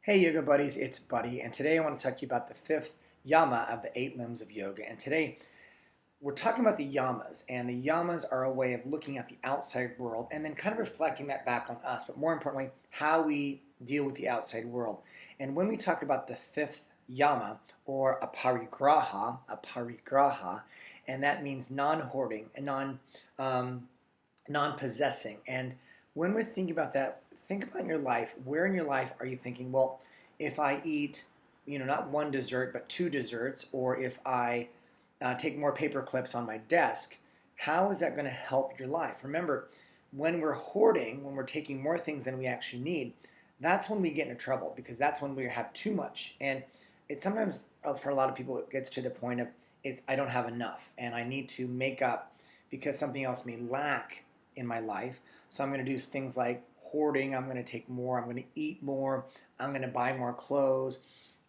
Hey yoga buddies, it's Buddy, and today I want to talk to you about the fifth Yama of the 8 limbs of yoga. And today we're talking about the Yamas, and the Yamas are a way of looking at the outside world and then kind of reflecting that back on us, but more importantly, how we deal with the outside world. And when we talk about the fifth Yama, or Aparigraha, and that means non-hoarding and non-possessing. And when we're thinking about that, think about in your life. Where in your life are you thinking, well, if I eat, not one dessert, but 2 desserts, or if I take more paper clips on my desk, how is that going to help your life? Remember, when we're hoarding, when we're taking more things than we actually need, that's when we get into trouble, because that's when we have too much. And it sometimes, for a lot of people, it gets to the point of, I don't have enough, and I need to make up because something else may lack in my life. So I'm going to do things like hoarding. I'm going to take more. I'm going to eat more. I'm going to buy more clothes.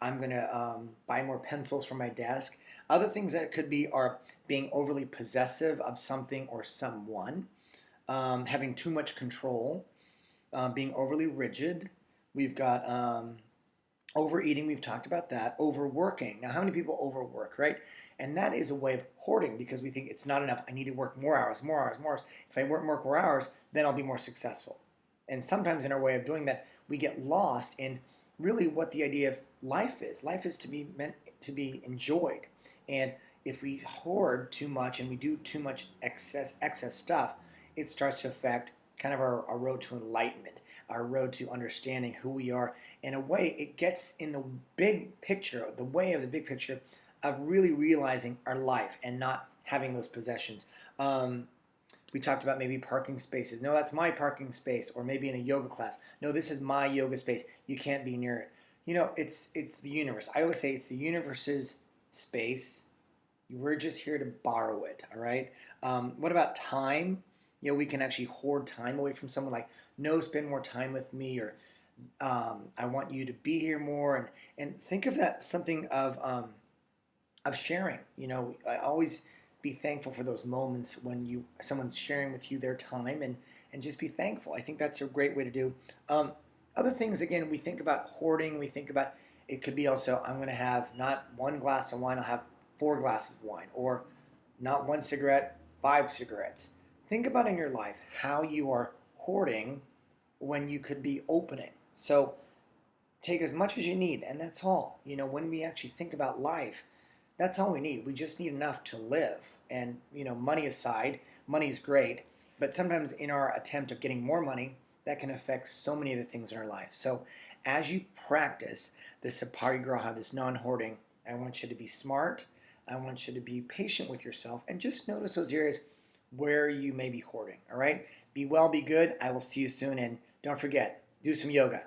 I'm going to buy more pencils for my desk. Other things that it could be are being overly possessive of something or someone, having too much control, being overly rigid. We've got overeating, we've talked about that. Overworking. Now, how many people overwork, right? And that is a way of hoarding, because we think it's not enough. I need to work more hours, more hours, more hours. If I work more hours, then I'll be more successful. And sometimes in our way of doing that, we get lost in really what the idea of life is. Life is to be meant to be enjoyed. And if we hoard too much and we do too much excess stuff, it starts to affect kind of our road to enlightenment, our road to understanding who we are. In a way, it gets in the big picture, the way of the big picture of really realizing our life and not having those possessions. We talked about maybe parking spaces. No, that's my parking space. Or maybe in a yoga class. No, this is my yoga space. You can't be near it. It's the universe. I always say it's the universe's space. We're just here to borrow it, all right? What about time? We can actually hoard time away from someone, like, no, spend more time with me, or I want you to be here more. And think of that something of sharing. I always be thankful for those moments when someone's sharing with you their time, and just be thankful. I think that's a great way to do. Other things, again, we think about hoarding. We think about, it could be also, I'm going to have not 1 glass of wine, I'll have 4 glasses of wine, or not 1 cigarette, 5 cigarettes. Think about in your life how you are hoarding when you could be opening. So take as much as you need, and that's all. When we actually think about life, that's all we need. We just need enough to live. And, money aside, money is great, but sometimes in our attempt of getting more money, that can affect so many of the things in our life. So as you practice this Aparigraha, this non-hoarding, I want you to be smart. I want you to be patient with yourself, and just notice those areas where you may be hoarding, all right? Be well, be good. I will see you soon, and don't forget, do some yoga.